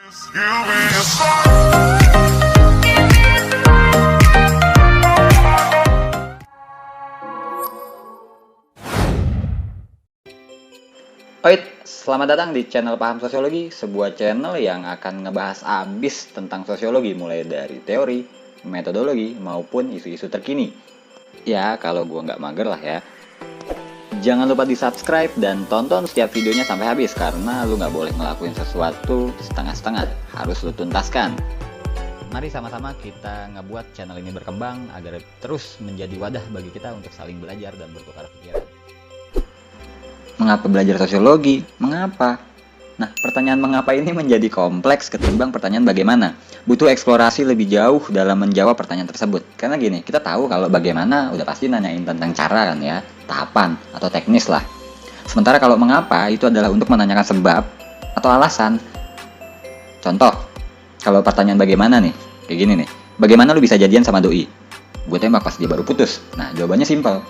Oit, selamat datang di channel Paham Sosiologi, sebuah channel yang akan ngebahas abis tentang sosiologi mulai dari teori, metodologi, maupun isu-isu terkini. Ya, kalau gua nggak mager lah ya. Jangan lupa di subscribe dan tonton setiap videonya sampai habis, karena lu nggak boleh ngelakuin sesuatu setengah-setengah, harus lu tuntaskan. Mari sama-sama kita ngebuat channel ini berkembang agar terus menjadi wadah bagi kita untuk saling belajar dan bertukar pikiran. Mengapa belajar sosiologi? Mengapa? Nah, pertanyaan mengapa ini menjadi kompleks ketimbang pertanyaan bagaimana. Butuh eksplorasi lebih jauh dalam menjawab pertanyaan tersebut. Karena gini, kita tahu kalau bagaimana udah pasti nanyain tentang cara kan ya, tahapan atau teknis lah. Sementara kalau mengapa itu adalah untuk menanyakan sebab atau alasan. Contoh, kalau pertanyaan bagaimana nih, kayak gini nih. Bagaimana lu bisa jadian sama doi? Gue tembak pas dia baru putus. Nah, jawabannya simpel.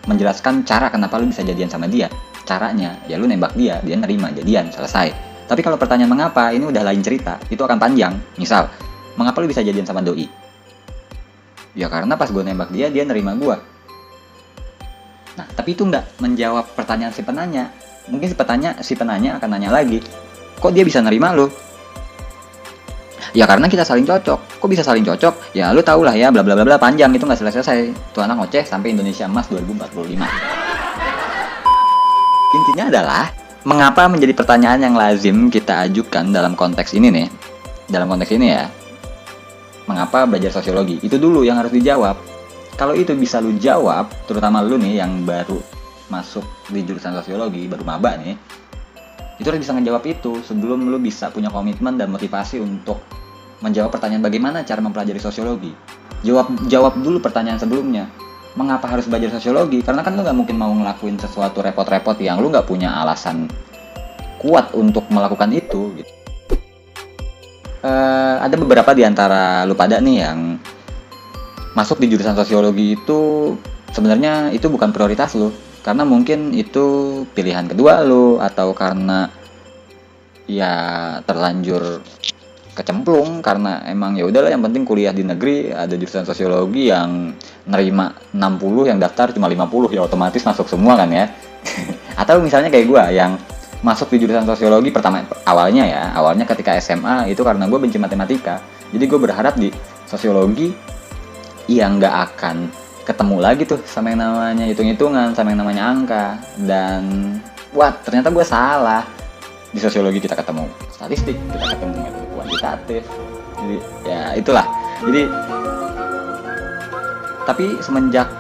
Menjelaskan cara kenapa lu bisa jadian sama dia. Caranya, ya lu nembak dia, dia nerima, jadian, selesai. Tapi kalau pertanyaan mengapa, ini udah lain cerita, itu akan panjang. Misal, mengapa lu bisa jadian sama doi? Ya karena pas gue nembak dia, dia nerima gue. Nah, tapi itu nggak menjawab pertanyaan si penanya. Mungkin si penanya akan nanya lagi, kok dia bisa nerima lu? Ya karena kita saling cocok. Kok bisa saling cocok? Ya lu tau lah ya, bla bla bla bla, panjang, itu nggak selesai. Tuh anak ngoceh sampai Indonesia Emas 2045. Intinya adalah, mengapa menjadi pertanyaan yang lazim kita ajukan dalam konteks ini nih. Dalam konteks ini ya, mengapa belajar sosiologi? Itu dulu yang harus dijawab. Kalau itu bisa lu jawab, terutama lu nih yang baru masuk di jurusan sosiologi, baru maba nih, itu harus bisa ngejawab itu sebelum lu bisa punya komitmen dan motivasi untuk menjawab pertanyaan bagaimana cara mempelajari sosiologi. Jawab dulu pertanyaan sebelumnya. Mengapa harus belajar sosiologi? Karena kan lu nggak mungkin mau ngelakuin sesuatu repot-repot yang lu nggak punya alasan kuat untuk melakukan itu. Gitu. Ada beberapa di antara lu pada nih yang masuk di jurusan sosiologi itu sebenarnya itu bukan prioritas lu. Karena mungkin itu pilihan kedua lu, atau karena ya terlanjur kecemplung karena emang ya udahlah yang penting kuliah di negeri, ada jurusan sosiologi yang nerima 60, yang daftar cuma 50, ya otomatis masuk semua kan ya. Atau misalnya kayak gue yang masuk di jurusan sosiologi awalnya ketika SMA itu karena gue benci matematika, jadi gue berharap di sosiologi yang nggak akan ketemu lagi tuh sama yang namanya hitung-hitungan, sama yang namanya angka, dan wah ternyata gue salah. Di sosiologi kita ketemu statistik, kita ketemu metode kuantitatif, jadi ya itulah. Jadi tapi semenjak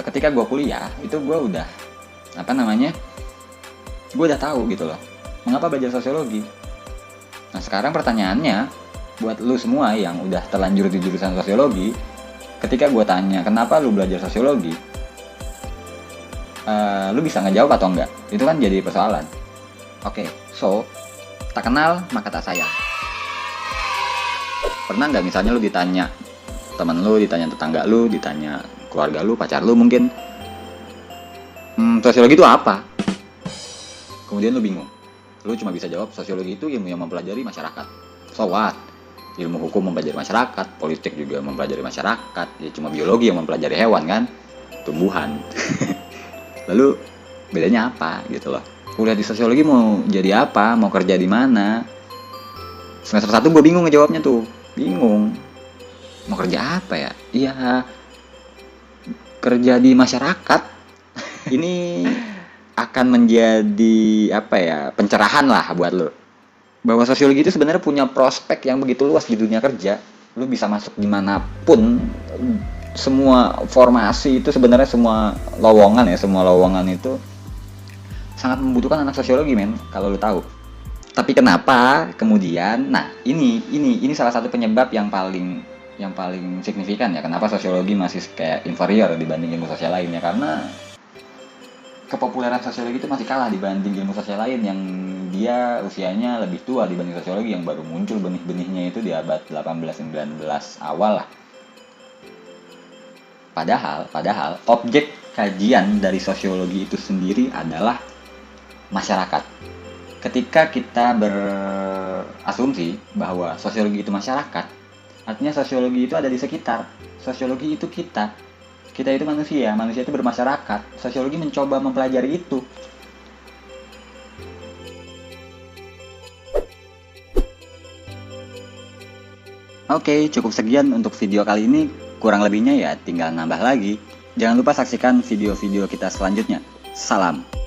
ketika gue kuliah itu gue udah gue udah tahu gitu loh mengapa belajar sosiologi. Nah sekarang pertanyaannya buat lu semua yang udah terlanjur di jurusan sosiologi, ketika gue tanya kenapa lu belajar sosiologi, lu bisa ngejawab atau enggak? Itu kan jadi persoalan. Oke, so tak kenal maka tak sayang. Pernah nggak misalnya lu ditanya teman lu, ditanya tetangga lu, ditanya keluarga lu, pacar lu mungkin, sosiologi itu apa? Kemudian lu bingung. Lu cuma bisa jawab sosiologi itu ilmu yang mempelajari masyarakat. So what? Ilmu hukum mempelajari masyarakat, politik juga mempelajari masyarakat. Ya cuma biologi yang mempelajari hewan kan, tumbuhan. Lalu bedanya apa gitu loh. Kuliah di sosiologi mau jadi apa, mau kerja di mana. Semester 1 gue bingung ngejawabnya tuh. Bingung. Mau kerja apa ya? Iya, kerja di masyarakat. Ini akan menjadi pencerahan lah buat lo. Bahwa sosiologi itu sebenarnya punya prospek yang begitu luas di dunia kerja. Lo bisa masuk dimanapun. Semua formasi itu sebenarnya semua lowongan itu sangat membutuhkan anak sosiologi kalau lu tahu. Tapi kenapa kemudian, nah ini salah satu penyebab yang paling signifikan ya, kenapa sosiologi masih kayak inferior dibanding ilmu sosial lainnya, karena kepopuleran sosiologi itu masih kalah dibanding ilmu sosial lain yang dia usianya lebih tua dibanding sosiologi yang baru muncul benih-benihnya itu di abad 18-19 awal lah. Padahal objek kajian dari sosiologi itu sendiri adalah masyarakat. Ketika kita berasumsi bahwa sosiologi itu masyarakat, artinya sosiologi itu ada di sekitar. Sosiologi itu kita itu manusia itu bermasyarakat. Sosiologi mencoba mempelajari itu. Oke, cukup sekian untuk video kali ini. Kurang lebihnya ya tinggal nambah lagi. Jangan lupa saksikan video-video kita selanjutnya. Salam.